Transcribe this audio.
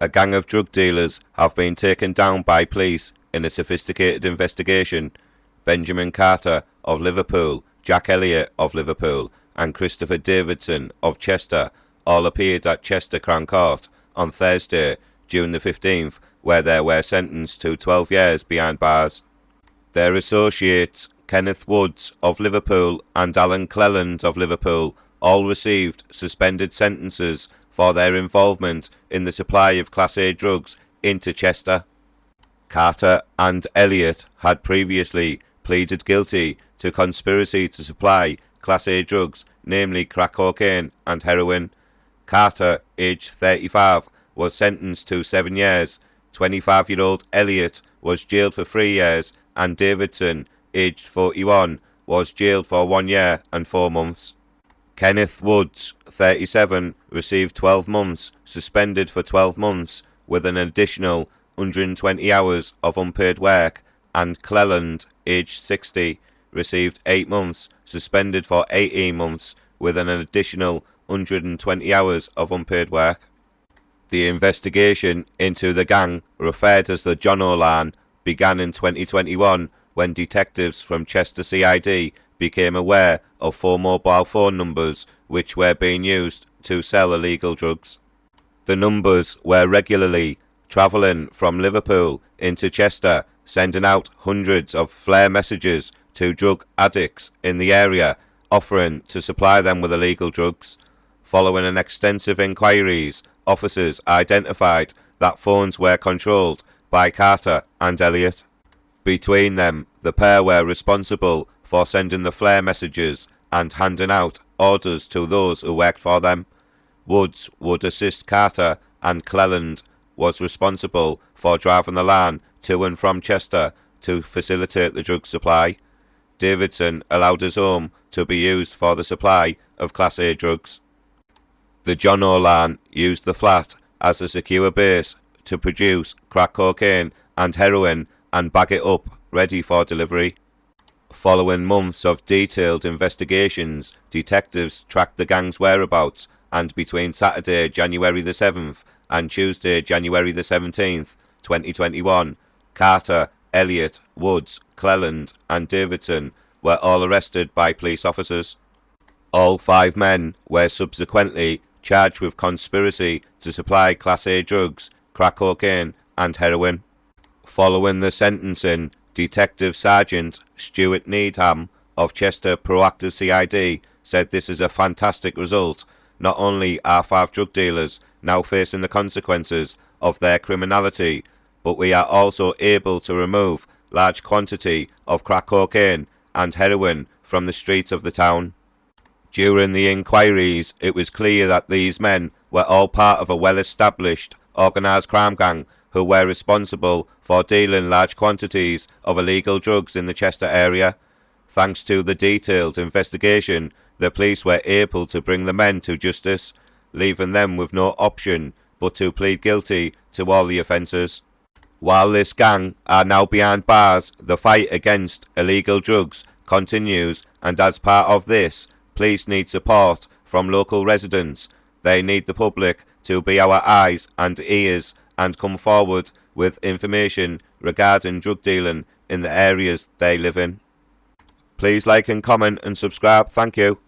A gang of drug dealers have been taken down by police in a sophisticated investigation. Benjamin Carter of Liverpool, Jack Elliott of Liverpool, and Christopher Davidson of Chester all appeared at Chester Crown Court on Thursday, June the 15th, where they were sentenced to 12 years behind bars. Their associates, Kenneth Woods of Liverpool and Alan Clelland of Liverpool, all received suspended sentences for their involvement in the supply of Class A drugs into Chester. Carter and Elliott had previously pleaded guilty to conspiracy to supply Class A drugs, namely crack cocaine and heroin. Carter, aged 35, was sentenced to 7 years. 25-year-old Elliott was jailed for 3 years, and Davidson, aged 41, was jailed for 1 year and 4 months. Kenneth Woods, 37, received 12 months, suspended for 12 months, with an additional 120 hours of unpaid work, and Clelland, aged 60, received 8 months, suspended for 18 months, with an additional 120 hours of unpaid work. The investigation into the gang, referred as the John O'Lan, began in 2021 when detectives from Chester CID became aware of 4 mobile phone numbers which were being used to sell illegal drugs. The numbers were regularly travelling from Liverpool into Chester, sending out hundreds of flare messages to drug addicts in the area, offering to supply them with illegal drugs. Following an extensive inquiries, officers identified that phones were controlled by Carter and Elliott. Between them, the pair were responsible for sending the flare messages and handing out orders to those who worked for them. Woods would assist Carter, and Clelland was responsible for driving the LAN to and from Chester to facilitate the drug supply. Davidson allowed his home to be used for the supply of Class A drugs. The John O'Lan used the flat as a secure base to produce crack cocaine and heroin and bag it up ready for delivery. Following months of detailed investigations, detectives tracked the gang's whereabouts, and between Saturday, January the 7th and Tuesday, January the 17th, 2021, Carter, Elliott, Woods, Clelland and Davidson were all arrested by police officers. All 5 men were subsequently charged with conspiracy to supply Class A drugs, crack cocaine and heroin. Following the sentencing, Detective Sergeant Stuart Needham of Chester Proactive CID said this is a fantastic result. Not only are 5 drug dealers now facing the consequences of their criminality, but we are also able to remove large quantity of crack cocaine and heroin from the streets of the town. During the inquiries, it was clear that these men were all part of a well-established organised crime gang who were responsible for dealing large quantities of illegal drugs in the Chester area. Thanks to the detailed investigation, the police were able to bring the men to justice, leaving them with no option but to plead guilty to all the offences. While this gang are now behind bars, the fight against illegal drugs continues, and as part of this, police need support from local residents. They need the public to be our eyes and ears and come forward with information regarding drug dealing in the areas they live in. Please like and comment and subscribe. Thank you.